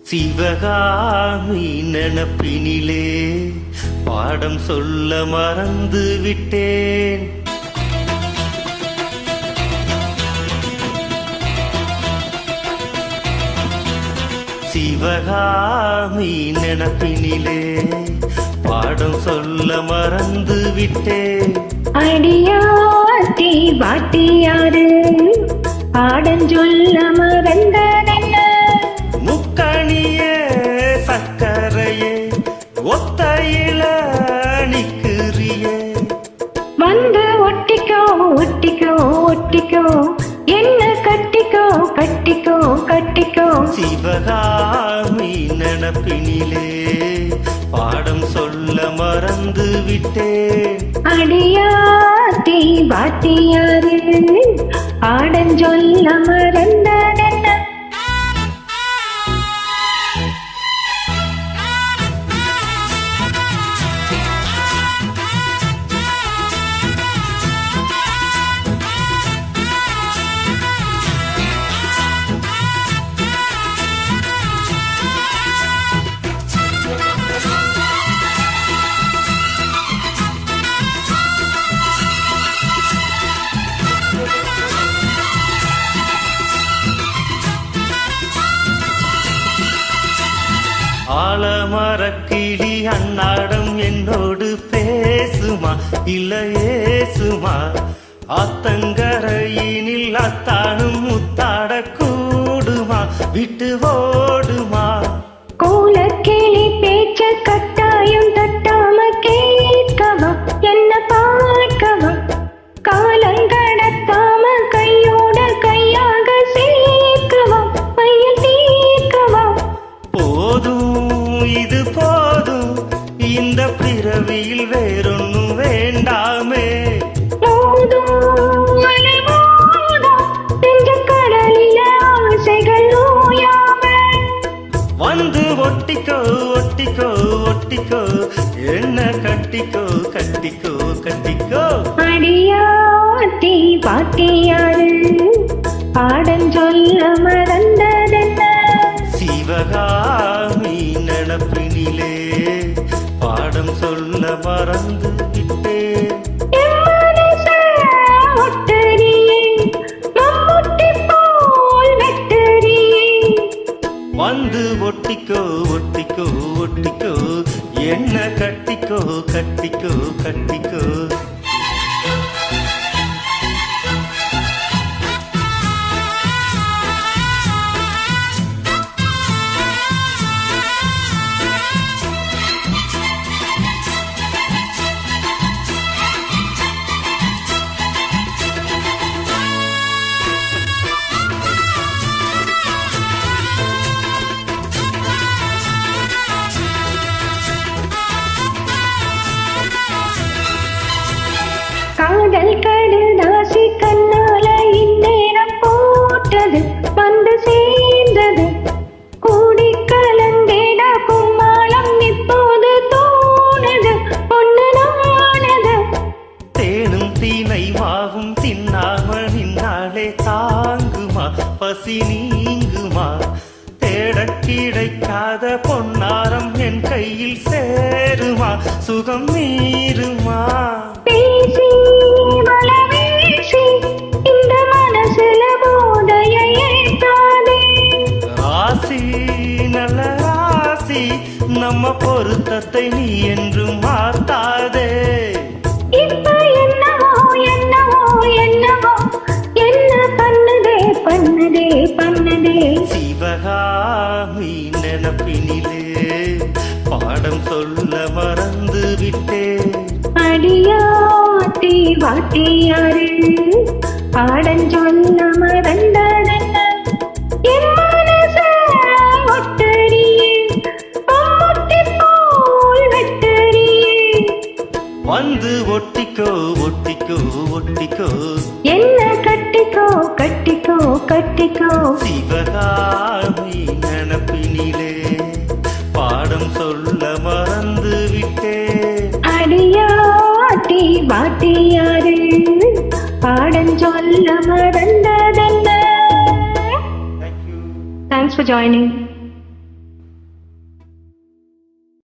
சிவகாமி நினப்பினிலே பாடம் சொல்ல மறந்து விட்டேன். சிவகாமி நினப்பினிலே பாடம் சொல்ல மறந்து விட்டேன். அடியாத்தி பாட்டியாரு பாடம் சொல்ல மறந்ததென்ன? முக்கணியே சக்கரையே ஒத்தையில நிக்கிறியே, வந்து ஒட்டிக்கோ ஒட்டிக்கோ ஒட்டிக்கோ, என்ன கட்டிக்கோ கட்டிக்கோ கட்டிக்கோ. சிவகாமி நினப்பினிலே பாடம் சொல்ல மறந்து விட்டேன். அடியாத்தி பாட்டியாரு பாடம் சொல்ல மறந்ததென்ன? ஆலமரக்கிளி அன்னாடம் என்னோடு பேசுமா இல்ல ஏசுமா? ஆத்தங்கரையினில் அத்தானும் முத்தாட கூடுமா விட்டு ஓடுமா? கோலக்கிளி பேச்ச கட்டாயம் தட்டாம கேட்கவா, என்ன பார்க்கவா? காலங்கடத்தாம கையோட கையாக சேர்க்கவா, பையல் தீர்க்கவா? போதும் இது போதும், இந்த பிறவியில் வேறொன்னும் வேண்டாமே. போதும் அலை மோதும் நெஞ்ச கடலில ஆசைகள் ஓயாம. வந்து ஒட்டிக்கோ ஒட்டிக்கோ ஒட்டிக்கோ, என்ன கட்டிக்கோ கட்டிக்கோ கட்டிக்கோ. அடியாத்தி பாட்டியாரு பாடம் சொல்ல மறந்ததென்ன? சிவகாமி நினப்பினிலே பாடம் சொல்ல மறந்து விட்டேன். என் மனச ஒட்டறியே, மம்முட்டி போல் வெட்டறியே. வந்து ஒட்டிக்கோ ஒட்டிக்கோ ஒட்டிக்கோ, என்ன கட்டிக்கோ கட்டிக்கோ கட்டிக்கோ. காதல் கடுதாசி கண்ணால இந்நேரம் போட்டது வந்து சேர்ந்தது, கூடி கலந்தேட கும்மாளம் இப்போது தோணுது பொண்ணு நானது. தேனும் தீனை மாவும் தின்னாம நின்னாலே தாங்குமா பசி நீங்குமா? தேடக் கிடைக்காத பொன்னாரம் என் கையில் சேருமா, சுகம் மீறுமா? பேசி வளவீசி இந்த மனசுல போதையை ஏற்றாதே. ராசி நல்ல ராசி, நம்ம பொருத்தத்தை நீ என்றும் மாத்தாதே. இப்ப என்னவோ என்னவோ என்னவோ, என்ன பண்ணுதே பண்ணுதே பண்ணுதே. சிவகாமி நினப்பினிலே பாடம் சொல்ல மறந்து விட்டேன். அடியாத்தி வாத்தியாரு பாடம் சொல்ல மறந்ததென்ன? என் மனச ஒட்டறியே, மம்முட்டி போல் வெட்டறியே. வந்து ஒட்டிக்கோ ஒட்டிக்கோ ஒட்டிக்கோ, என்ன கட்டிக்கோ கட்டிக்கோ கட்டிக்கோ. சிவகாமி நினப்பினிலே பாடம் சொல்ல மறந்து விட்டேன். அடியாத்தி வாத்தியாரு பாடம் சொல்ல மறந்ததென்ன? Thanks for joining.